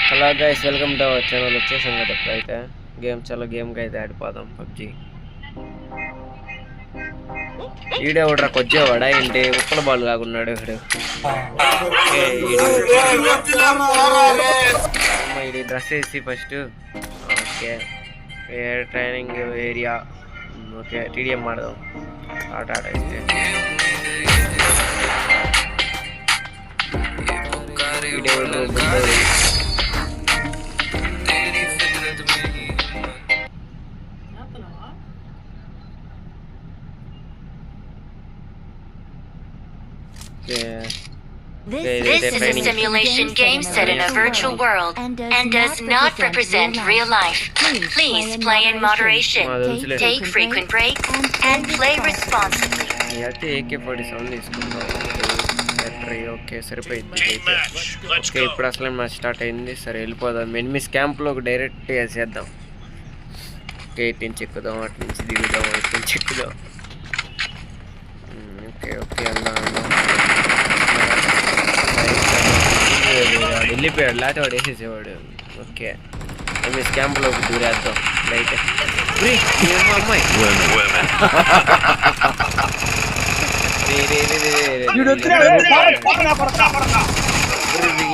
Hello guys, welcome to our channel. వచ్చేసాం కదా ఇప్పుడైతే గేమ్కి అయితే ఆడిపోదాం. పబ్జి ఈడేవాడ్రా కొచ్చేవాడా ఏంటి? ఉప్పల బాల్ కాకున్నాడు వీడు. ఇది డ్రెస్ వేసి first okay training area okay TDM ఆడదాం. ఆట ఆడైతే This is a simulation game set in a virtual world and does not represent real life. Please play in moderation, take frequent breaks, and play responsibly. AK-47 తీసుకుంటాం. Okay సరిపోయింది. Okay ఇప్పుడు అసలు match start అయింది. సరే వెళ్ళిపోదాం. Enemies క్యాంప్లోకి direct వేసేద్దాం. Okay ఇటు నుంచి ఎక్కుదాం, అటు నుంచి దిగుదాం, ఇటు నుంచి ఎక్కుదాం. ఓకే ఓకే వెళ్దాం. వాడు వెళ్ళిపోయాడు, లేకపోతే వాడు వేసేసేవాడు. ఓకే ఎనిమిస్ క్యాంప్లోకి దూరేద్దాం. లైట్ అమ్మాయి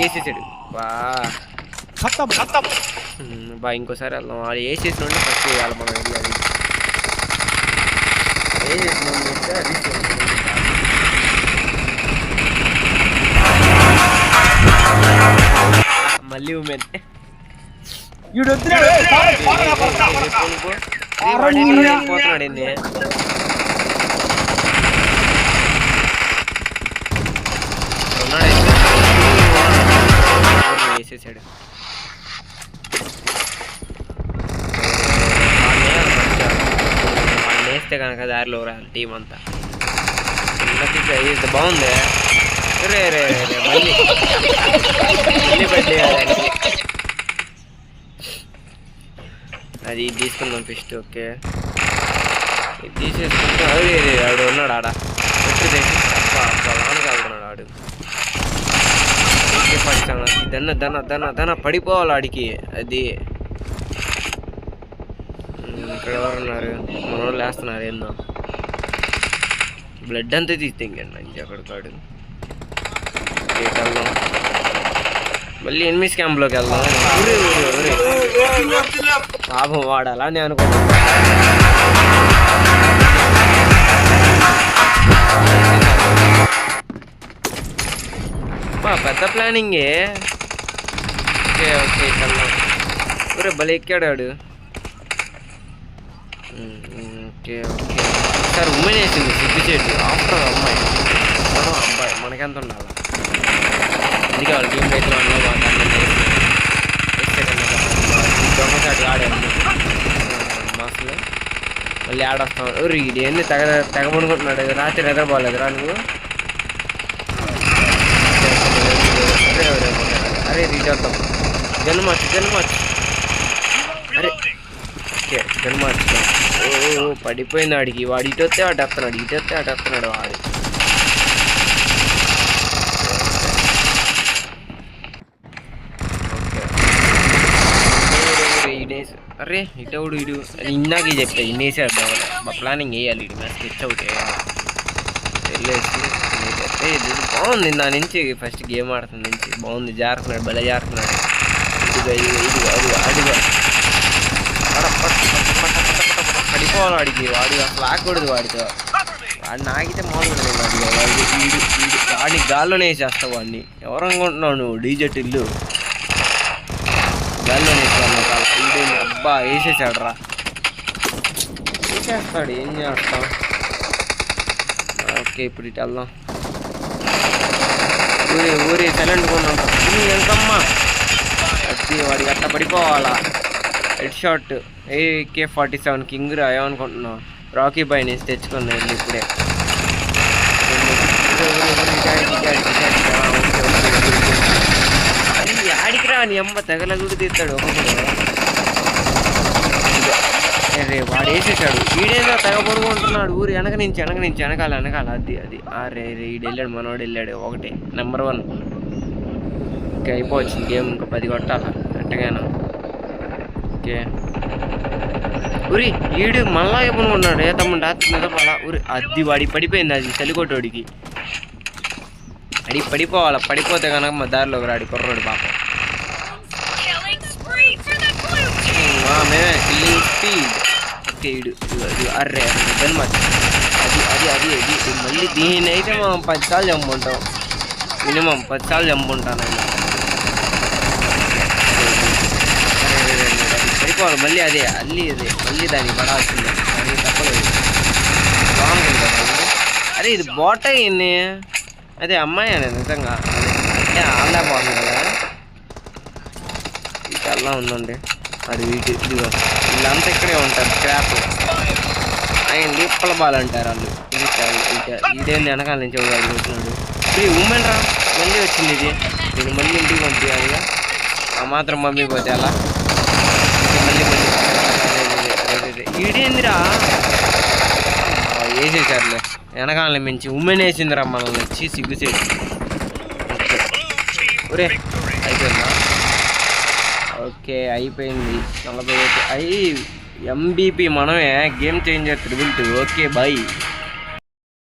వేసేసాడు బా. ఇంకోసారి వెళ్దాం. వాడు వేసేసిన ఫస్ట్ వేయాలి మనం. మళ్ళీ ఉమెన్ పోతున్నాడు ఏంది? వేసేసాడు. వాడిని వేస్తే కనుక దారిలో రాలి టీం అంతా. బాగుంది. రే రే రే మళ్ళీ పెట్టేయాలి. అది తీసుకుందాం ఫస్ట్. ఓకే ఇది తీసేసుకుంటే అదే ఆడు ఉన్నాడు ఆడ కాదున్నాడు ఆడు. దన్న పడిపోవాలి ఆడికి. అది ఇక్కడ ఎవరు ఉన్నారు? మన వాళ్ళు వేస్తున్నారు. ఏందో బ్లడ్ అంతా తీస్తాండి అక్కడికి కాడు. వెళ్దాం మళ్ళీ ఎనిమిస్ క్యాంప్లోకి వెళ్దాం. పాపం వాడాలా నేను అనుకున్నాను. పెద్ద ప్లానింగే. ఓకే ఓకే వెళ్దాం. ఊరే భలే ఎక్కాడాడు. ఓకే ఓకే సార్ ఉమెన్ వేసింది సిగ్గుచేటు. ఆఫ్టర్ అమ్మాయి మనం అబ్బాయి మనకెంత ఉండాలి? ఇది కావాలి టీం రైతులు దొంగసాటి ఆడాను మాసలు. మళ్ళీ ఆడొస్తాం. ఇది ఎన్ని తెగబడుకుంటున్నాడు. రాత్రి నిద్రపోలేదురా నువ్వు? అరే రీచవుతాం. జన్మచ్చు అరే ఓకే జన్మచ్చు. ఓ పడిపోయింది ఆడికి. వాడు ఇటు వస్తే అటు వస్తున్నాడు వాడు. అరే ఇటవుడు ఇడు ఇందాకే చెప్తా. ఇన్నేసాడు మా ప్లానింగ్ వేయాలి. ఇటు మ్యాచ్ స్కెచ్ అవుట్ వెళ్ళేసి ఇది బాగుంది. నా నుంచి ఫస్ట్ గేమ్ ఆడుతుంది నుంచి బాగుంది. జారుతున్నాడు, భలే జారుతున్నాడు. అడిగా పడిపోవాలి వాడికి. వాడు అసలు ఆకూడదు వాడితో. వాడు నాకైతే మామూలు వాడిని గాల్లోనే వేసేస్తావు. వాడిని ఎవరు అనుకుంటున్నావు నువ్వు? డీజెట్ ఇల్లు గాల్లోనే వేసేవాడు. అబ్బా వేసేసాడు రా. వేసేస్తాడు, ఏం చేస్తాం. ఓకే ఇప్పుడు ఇటు వెళ్దాం. ఊరి సైలెంట్ కొన్నాడు ఎంతమ్మా. అది వాడికి అట్లా పడిపోవాలా. హెడ్ షాట్ AK-47 కింగ్ రా. ఏమనుకుంటున్నావు? రాకీ బాయ్ నుంచి తెచ్చుకున్నాను ఇప్పుడే. ఆడికి రా నీ అమ్మ తెగల కూడా తీస్తాడు ఒక్కొక్కడు. అరే వాడు వేసేసాడు. ఈడేదో తెగ పడుకుంటున్నాడు. ఊరు వెనక నుంచి వెనకాల అది అది. అరే ఈడు వెళ్ళాడు, మనోడు వెళ్ళాడు. ఒకటి నెంబర్ 1. ఓకే అయిపోవచ్చింది గేమ్, ఇంకా 10 కొట్టాలా అట్టగాను. ఓకే ఉరి ఈడు మళ్ళా ఏమనుకున్నాడు, ఏ తమ్ముడు నిద్రపోవాలా ఉరి అది వాడి పడిపోయింది, అది చలికొట్టోడికి అడి పడిపోవాలా, పడిపోతే కనుక మా దారిలోకి రాడి కుర్రోడు పాపం. మేమే కిల్లింగ్ స్పీడ్. ఓకే ఇడు అర్రే జన్మత్ అది అది అది అది మళ్ళీ దీన్ని అయితే మనం 10 సార్లు చంపుంటాం, మినిమం 10 సార్లు చంపుంటాను ఆయన. పడిపోవాలి మళ్ళీ, అదే మళ్ళీ దానికి పడాల్సిందే, దానికి తప్పలేదు. బాగుంటుంది కదా. అరే ఇది బోట ఇన్ని, అదే అమ్మాయి అనేది నిజంగా అంటే ఆల్లా బాగుంది కదా. ఇట్లా ఉందండి అది ఇదిగో వీళ్ళంతా ఇక్కడే ఉంటారు, స్క్రాప్ ఆయన లిప్పల బాల్ అంటారు వాళ్ళు. ఇదేంది వెనకాల నుంచి వచ్చినాడు, ఇది ఉమెన్ రా మళ్ళీ వచ్చింది ఇది. నేను మళ్ళీ ఇంటికి పంపించాలిగా, ఆ మాత్రం పంపిపోతే అలా మళ్ళీ ఈడేందిరా వేసేసారులే, వెనకాలని మించి ఉమెన్ వేసిందిరా మనల్ని వచ్చి సిగ్గుసేసి. ఒరే అయిపోయిందా? ఓకే అయిపోయింది. 40 అయి MVP మనమే, గేమ్ చేంజర్ 2. Okay bye.